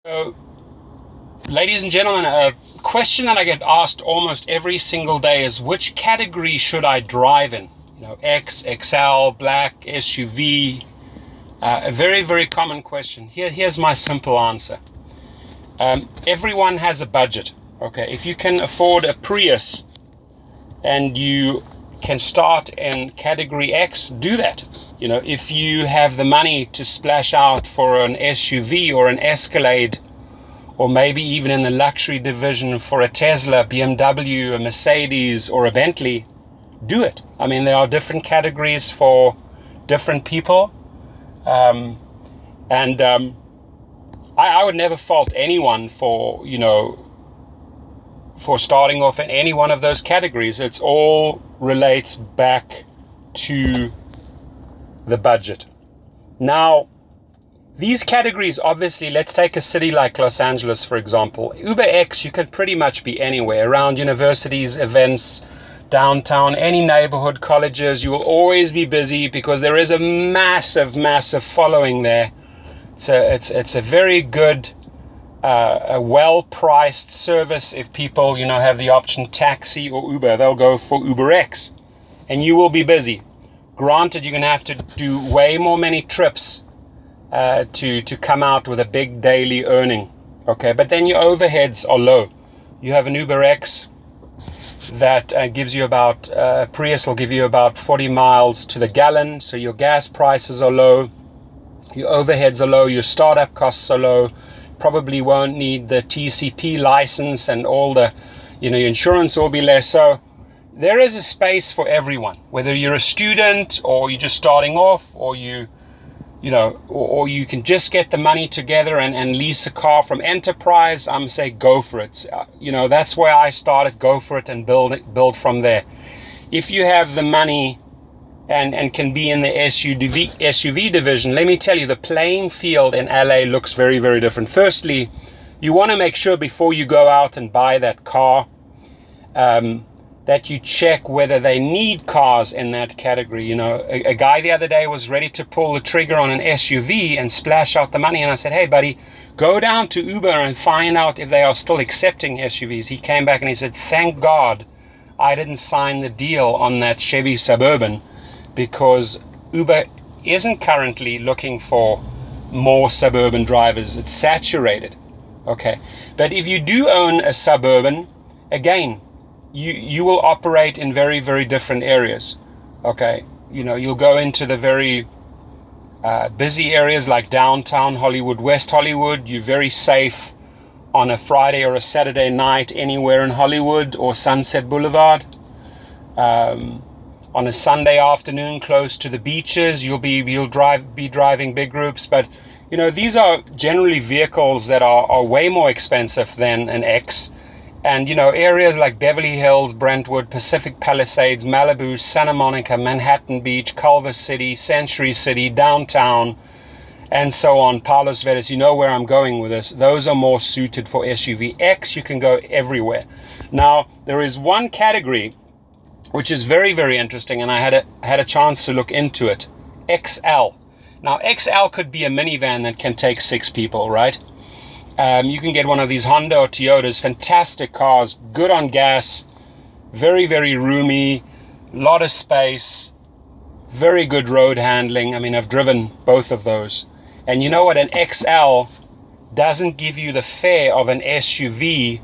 So, ladies and gentlemen, a question that I get asked almost every single day is, which category should I drive in? X, XL, black, SUV. A very, very common question. Here's my simple answer. Everyone has a budget. Okay, if you can afford a Prius and you can start in category X, do that. If you have the money to splash out for an SUV or an Escalade, or maybe even in the luxury division for a Tesla, BMW, a Mercedes, or a Bentley, do it. I mean, there are different categories for different people. I would never fault anyone for starting off in any one of those categories. It's all relates back to the budget. Now, these categories, obviously, let's take a city like Los Angeles, for example. Uber X, you can pretty much be anywhere, around universities, events, downtown, any neighborhood, colleges. You will always be busy because there is a massive, massive following there. So it's a very good, a well-priced service. If people, have the option taxi or Uber, they'll go for Uber X, and you will be busy. Granted, you're going to have to do way more many trips to come out with a big daily earning. Okay, but then your overheads are low. You have an Uber X that gives you about, Prius will give you about 40 miles to the gallon, so your gas prices are low, your overheads are low, your startup costs are low, probably won't need the TCP license, and all the, your insurance will be less. So there is a space for everyone, whether you're a student or you're just starting off, or or you can just get the money together and lease a car from Enterprise. I'm saying go for it. That's where I started. Go for it and build from there. If you have the money and can be in the SUV division, let me tell you, the playing field in LA looks very, very different. Firstly, you want to make sure before you go out and buy that car, that you check whether they need cars in that category. A guy the other day was ready to pull the trigger on an SUV and splash out the money, and I said, hey buddy, go down to Uber and find out if they are still accepting SUVs. He came back and he said, thank God I didn't sign the deal on that Chevy Suburban, because Uber isn't currently looking for more Suburban drivers. It's saturated. Okay, but if you do own a Suburban, again, you will operate in very, very different areas. Okay, you'll go into the very busy areas like downtown Hollywood, West Hollywood. You're very safe on a Friday or a Saturday night anywhere in Hollywood or Sunset Boulevard. On a Sunday afternoon close to the beaches, you'll be driving big groups. But these are generally vehicles that are way more expensive than an X. And areas like Beverly Hills, Brentwood, Pacific Palisades, Malibu, Santa Monica, Manhattan Beach, Culver City, Century City, downtown, and so on, Palos Verdes, where I'm going with this. Those are more suited for SUV. X, you can go everywhere. Now, there is one category which is very, very interesting, and I had a chance to look into it. XL. Now, XL could be a minivan that can take 6 people, right? You can get one of these Honda or Toyotas, fantastic cars, good on gas, very, very roomy, lot of space, very good road handling. I mean, I've driven both of those. And you know what? An XL doesn't give you the fare of an SUV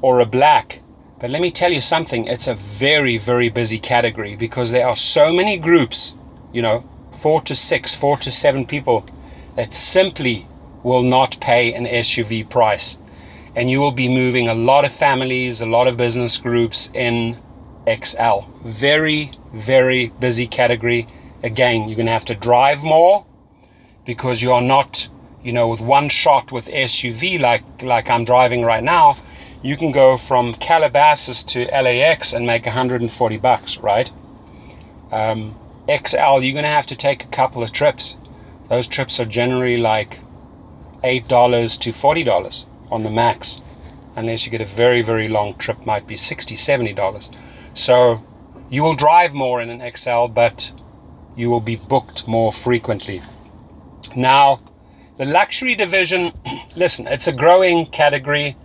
or a black. But let me tell you something, it's a very, very busy category, because there are so many groups, 4 to 6, 4 to 7 people, that simply will not pay an SUV price. And you will be moving a lot of families, a lot of business groups in XL. Very, very busy category. Again, you're going to have to drive more, because you are not, with one shot with SUV like I'm driving right now. You can go from Calabasas to LAX and make $140, right? XL, you're going to have to take a couple of trips. Those trips are generally like $8 to $40 on the max, unless you get a very, very long trip, might be $60, $70. So you will drive more in an XL, but you will be booked more frequently. Now, The luxury division, listen, it's a growing category.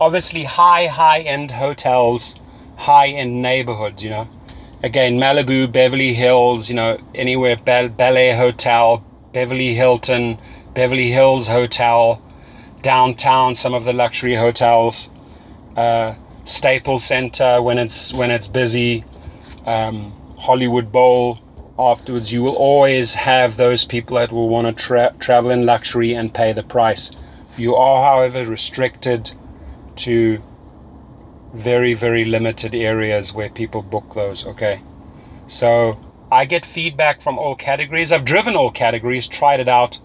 Obviously, high-end hotels, high-end neighborhoods, Again, Malibu, Beverly Hills, anywhere, Bel Air Hotel, Beverly Hilton, Beverly Hills Hotel, downtown, some of the luxury hotels, Staples Center when it's busy, Hollywood Bowl. Afterwards, you will always have those people that will want to travel in luxury and pay the price. You are, however, restricted to very, very limited areas where people book those, okay? So I get feedback from all categories. I've driven all categories, tried it out.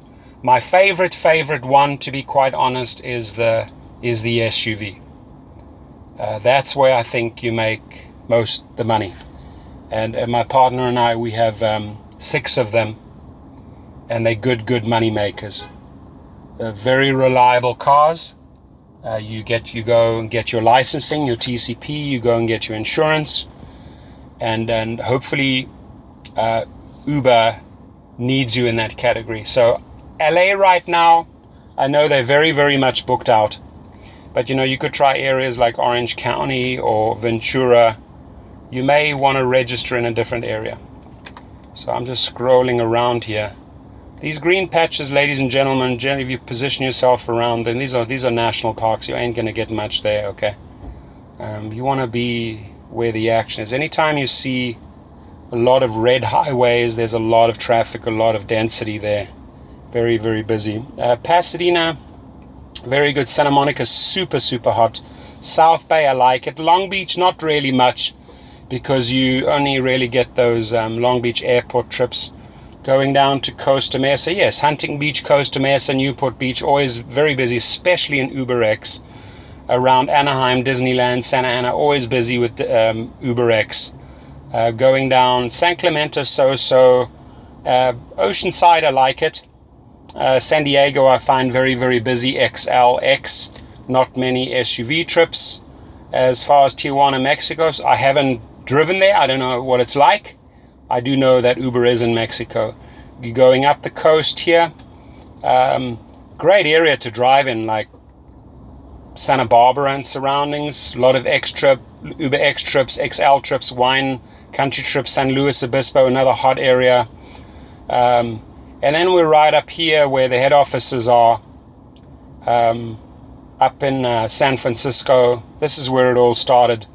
My favorite one, to be quite honest, is the SUV. That's where I think you make most the money. And my partner and I, we have 6 of them, and they're good money makers. They're very reliable cars. You go and get your licensing, your TCP. You go and get your insurance, and hopefully Uber needs you in that category. So LA right now, I know they're very, very much booked out, but you could try areas like Orange County or Ventura. You may want to register in a different area. So I'm just scrolling around here. These green patches, ladies and gentlemen, generally if you position yourself around them, these are national parks. You ain't going to get much there, okay? You want to be where the action is. Anytime you see a lot of red highways, there's a lot of traffic, a lot of density there. Very, very busy. Pasadena, very good. Santa Monica, super, super hot. South Bay, I like it. Long Beach, not really much, because you only really get those Long Beach airport trips. Going down to Costa Mesa, yes, Hunting Beach, Costa Mesa, Newport Beach, always very busy, especially in UberX. Around Anaheim, Disneyland, Santa Ana, always busy with UberX. Going down San Clemente, so-so. Oceanside, I like it. San Diego, I find very, very busy. XLX, not many SUV trips. As far as Tijuana, Mexico, I haven't driven there. I don't know what it's like. I do know that Uber is in Mexico. You're going up the coast here. Great area to drive in, like Santa Barbara and surroundings. A lot of Uber X trips, XL trips, wine country trips, San Luis Obispo, another hot area. And then we're right up here where the head offices are, up in San Francisco. This is where it all started.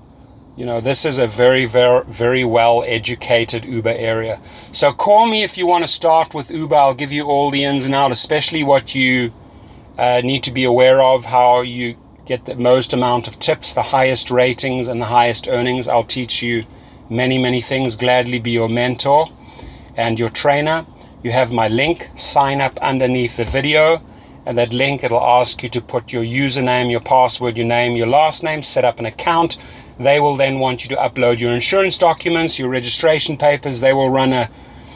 This is a very, very, very well-educated Uber area. So call me if you want to start with Uber. I'll give you all the ins and outs, especially what you need to be aware of, how you get the most amount of tips, the highest ratings, and the highest earnings. I'll teach you many, many things. Gladly be your mentor and your trainer. You have my link. Sign up underneath the video. And that link, it'll ask you to put your username, your password, your name, your last name, set up an account. They will then want you to upload your insurance documents, your registration papers. They will run a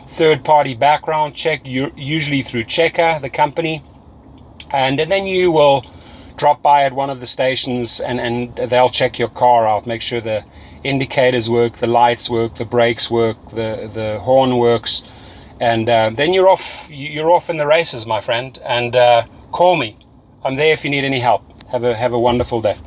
third-party background check, usually through Checker, the company. And then you will drop by at one of the stations and they'll check your car out, make sure the indicators work, the lights work, the brakes work, the horn works. And then you're off in the races, my friend. And call me. I'm there if you need any help. Have a wonderful day.